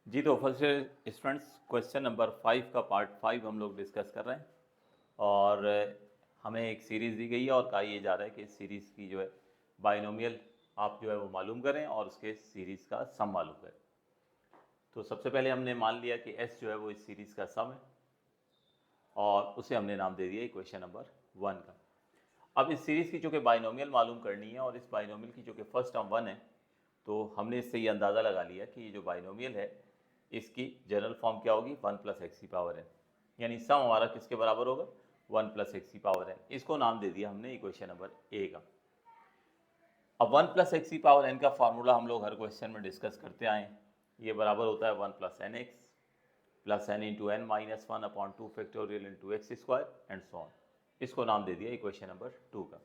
जी तो first students question number 5 का part 5 हम लोग डिस्कस कर रहे हैं और हमें एक सीरीज़ दी गई है और कहा ये जा रहा है कि इस सीरीज़ की जो है बाइनोमियल आप जो है वो मालूम करें और उसके सीरीज़ का सम मालूम करें। तो सबसे पहले हमने मान लिया कि एस जो है वो इस सीरीज़ का सम है और उसे हमने नाम दे दिया इक्वेशन नंबर 1 का। अब इस सीरीज़ की चूँकि बाइनोमियल मालूम करनी है और इस बाइनोमियल की चूँकि फर्स्ट टर्म 1 है, तो हमने इससे ये अंदाज़ा लगा लिया कि ये जो बाइनोमियल है इसकी जनरल फॉर्म क्या होगी 1 + x की पावर n, यानी सम हमारा किसके बराबर होगा 1 + x की पावर n। इसको नाम दे दिया हमने इक्वेशन नंबर ए का। अब 1 + x की पावर n का फार्मूला हम लोग हर क्वेश्चन में डिस्कस करते आए हैं। ये बराबर होता है 1 + nx + n × n - 1/2 factorial × x² and so on. इसको नाम दे दिया इक्वेशन नंबर 2 का।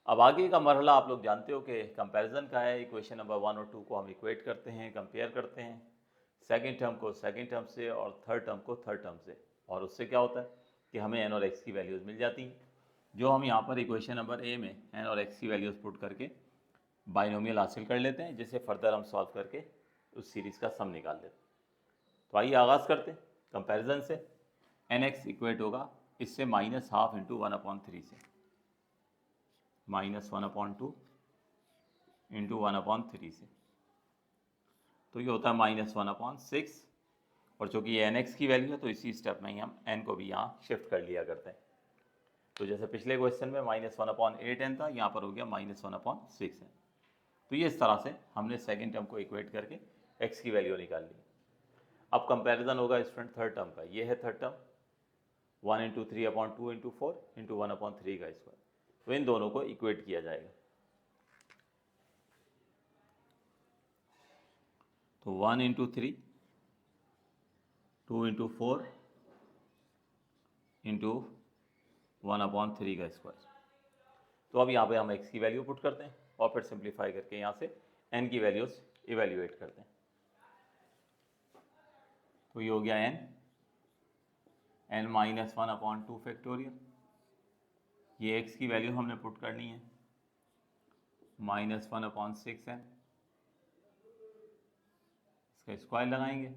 अब आगे का मरहला आप लोग जानते हो कि कंपैरिजन का है। इक्वेशन नंबर 1 और 2 को हम इक्वेट करते हैं, कंपेयर करते हैं, सेकंड टर्म को सेकंड टर्म से और थर्ड टर्म को थर्ड टर्म से, और उससे क्या होता है कि हमें n और x की वैल्यूज़ मिल जाती हैं, जो हम यहाँ पर इक्वेशन नंबर ए में n और x की वैल्यूज़ पुट करके बाइनोमियल हासिल कर लेते हैं, जिसे फर्दर हम सॉल्व करके उस सीरीज़ का सम निकाल लेते हैं। तो आइए आगाज़ करते हैं कंपैरिजन से। nx इक्वेट होगा इससे -½ × 1/3 से, -1/2 × 1/3 से, तो ये होता है -1/6। और चूँकि ये nx की वैल्यू है तो इसी स्टेप में ही हम n को भी यहाँ शिफ्ट कर लिया करते हैं। तो जैसे पिछले क्वेश्चन में -1/8n था, यहाँ पर हो गया -1/6n। तो ये इस तरह से हमने सेकंड टर्म को इक्वेट करके x की वैल्यू निकाल ली। अब कंपैरिजन होगा स्टूडेंट थर्ड टर्म का। ये है थर्ड टर्म 1 × 3/2 × 4 × 1/3 का स्क्वायर। तो इन दोनों को इक्वेट किया जाएगा। तो 1 × 3, 2 × 4 × 1/3 का स्क्वायर। तो अब यहाँ पे हम x की वैल्यू पुट करते हैं और फिर सिंप्लीफाई करके यहाँ से n की वैल्यूज़ इवेल्युएट करते हैं। तो ये हो गया n -1/2 फैक्टोरियल। ये x की वैल्यू हमने पुट करनी है -1/6n, इसका स्क्वायर लगाएंगे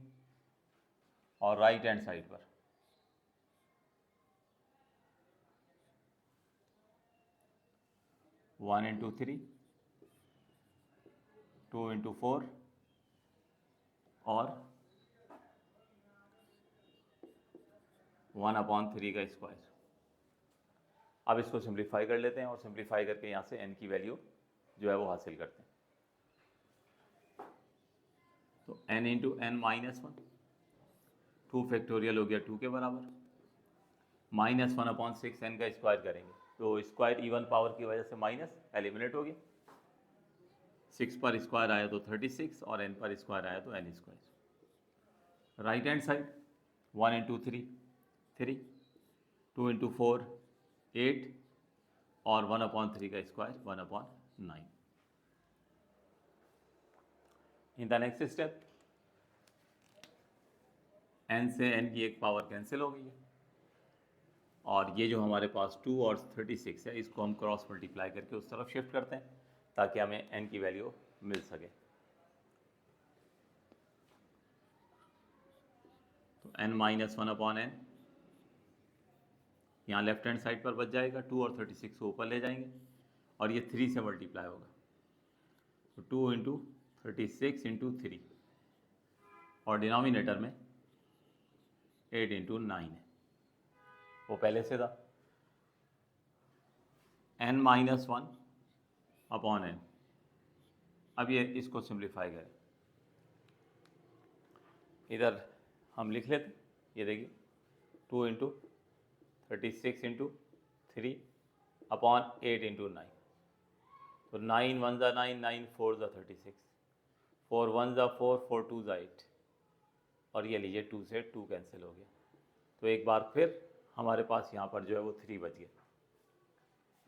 और राइट हैंड साइड पर 1 × 3, 2 × 4 और 1/3 का स्क्वायर। अब इसको सिंप्लीफाई कर लेते हैं और सिंप्लीफाई करके यहाँ से n की वैल्यू जो है वो हासिल करते हैं। तो n × n -1, 2 फैक्टोरियल हो गया 2 के बराबर, -1/6n का स्क्वायर करेंगे तो स्क्वायर इवन पावर की वजह से माइनस एलिमिनेट हो गया। 6 पर स्क्वायर आया तो 36 और n पर स्क्वायर आया तो n²। राइट हैंड साइड 1 × 3 3, 2 × 4 8 और 1/3 का square 1/9। In the next step n से n की एक पावर कैंसिल हो गई है और ये जो हमारे पास 2 और 36 है इसको हम क्रॉस मल्टीप्लाई करके उस तरफ शिफ्ट करते हैं ताकि हमें n की वैल्यू मिल सके। तो n -1/n यहाँ लेफ्ट हैंड साइड पर बच जाएगा, 2 और 36 को ऊपर ले जाएंगे और ये 3 से मल्टीप्लाई होगा। तो 2 × 36 × 3 और डिनोमिनेटर में 8 × 9 है, वो पहले से था। n -1/n। अब ये इसको सिंप्लीफाई करें, इधर हम लिख लेते, ये देखिए 2 × 36 × 3 अपॉन 8 × 9। तो 9 1 ज़ा 9, 9 4 ज़ा 36, 4 1 ज़ा 4, 4 2 ज़ा 8 और ये लीजिए 2 से 2 कैंसिल हो गया। तो एक बार फिर हमारे पास यहाँ पर जो है वो 3 बच गया,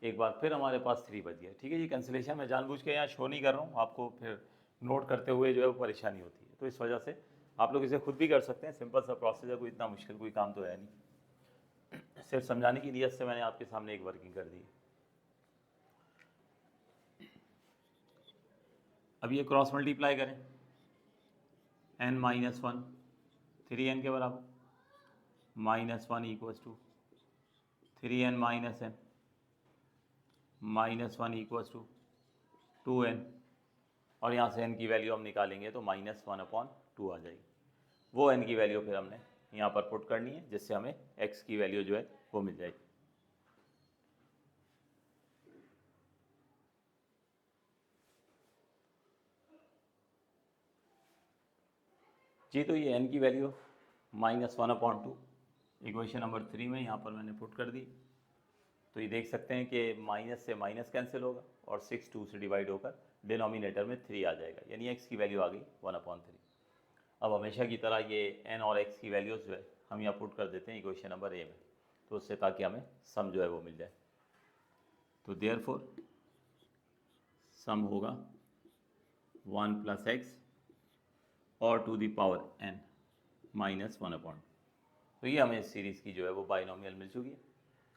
एक बार फिर हमारे पास 3 बच गया। ठीक है जी, कैंसिलेशन मैं जानबूझ के यहाँ शो नहीं कर रहा हूँ, आपको फिर नोट करते हुए जो है वो परेशानी होती है, तो इस वजह से आप लोग इसे खुद भी कर सकते हैं। सिंपल सा प्रोसेस है, कोई इतना मुश्किल कोई काम तो है नहीं। सिर्फ समझाने की नीयत से मैंने आपके सामने एक वर्किंग कर दी। अब ये क्रॉस मल्टीप्लाई करें, n माइनस वन, 3n के बराबर, -1 equals to 3n minus n, -1 equals to 2n, और यहाँ से n की वैल्यू हम निकालेंगे तो -1/2 आ जाएगी। वो n की वैल्यू फिर हमने यहाँ पर पुट करनी है, जिससे हमें x की वैल्यू जो है वो मिल जाएगी। जी, तो ये n की वैल्यू -1/2 इक्वेशन नंबर 3 में यहाँ पर मैंने पुट कर दी। तो ये देख सकते हैं कि माइनस से माइनस कैंसिल होगा और 6 2 से डिवाइड होकर डिनोमिनेटर में 3 आ जाएगा, यानी x की वैल्यू आ गई 1/3। अब हमेशा की तरह ये n और x की वैल्यूज़ जो है हम यहाँ पुट कर देते हैं इक्वेशन नंबर ए में, तो उससे ताकि हमें सम जो है वो मिल जाए। तो देयरफॉर सम होगा 1 + x और टू दी पावर n -1/2। तो ये हमें इस सीरीज़ की जो है वो बाइनोमियल मिल चुकी है।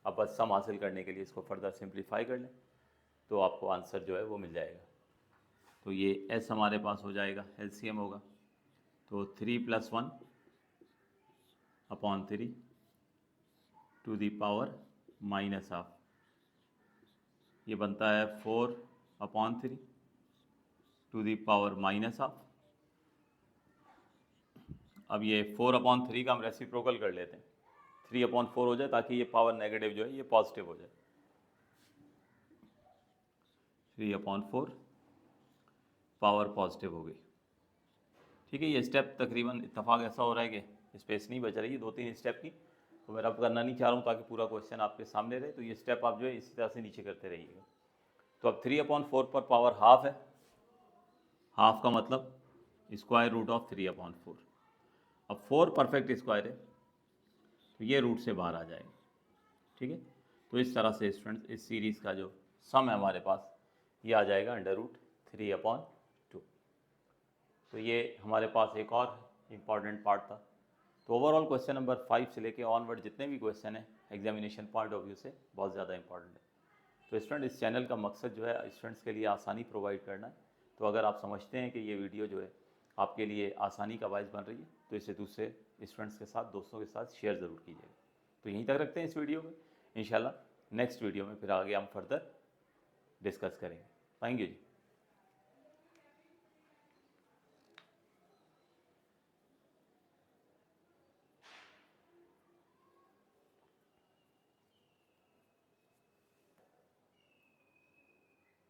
अब बस सम हासिल करने के लिए इसको फर्दर सिंप्लीफाई कर लें तो आपको आंसर जो है वो मिल जाएगा। तो ये s हमारे पास हो जाएगा, एलसीएम होगा, तो 3 + 1/3 टू दी पावर -12, ये बनता है 4/3 टू दी पावर -12। अब ये 4/3 का हम रेसिप्रोकल कर लेते हैं, 3/4 हो जाए, ताकि ये पावर नेगेटिव जो है ये पॉजिटिव हो जाए। 3/4 पावर पॉजिटिव हो गई। ठीक है, ये स्टेप तकरीबन इत्तेफाक ऐसा हो रहा है कि स्पेस नहीं बच रही है 2-3 स्टेप की, तो मैं अब करना नहीं चाह रहा हूँ ताकि पूरा क्वेश्चन आपके सामने रहे। तो ये स्टेप आप जो है इसी तरह से नीचे करते रहिएगा। तो अब 3/4 पर पावर हाफ है, हाफ का मतलब स्क्वायर रूट ऑफ 3/4। अब 4 परफेक्ट स्क्वायर है, तो ये रूट से बाहर आ जाएगा। ठीक है, तो इस तरह से स्टूडेंट्स इस सीरीज़ का जो सम है हमारे पास ये आ जाएगा √3/2। तो ये हमारे पास एक और इम्पॉर्टेंट पार्ट था। तो ओवरऑल क्वेश्चन नंबर 5 से लेके ऑनवर्ड जितने भी क्वेश्चन हैं एग्जामिनेशन पॉइंट ऑफ व्यू से बहुत ज़्यादा इंपॉर्टेंट है। तो स्टूडेंट इस चैनल का मकसद जो है स्टूडेंट्स के लिए आसानी प्रोवाइड करना है। तो अगर आप समझते हैं कि ये वीडियो जो है आपके लिए आसानी का बायस बन रही है तो इसे दूसरे स्टूडेंट्स के साथ, दोस्तों के साथ शेयर ज़रूर कीजिएगा। तो यहीं तक रखते हैं इस वीडियो में, इंशाल्लाह नेक्स्ट वीडियो में फिर आगे हम फर्दर डिस्कस करेंगे। Thank you ji.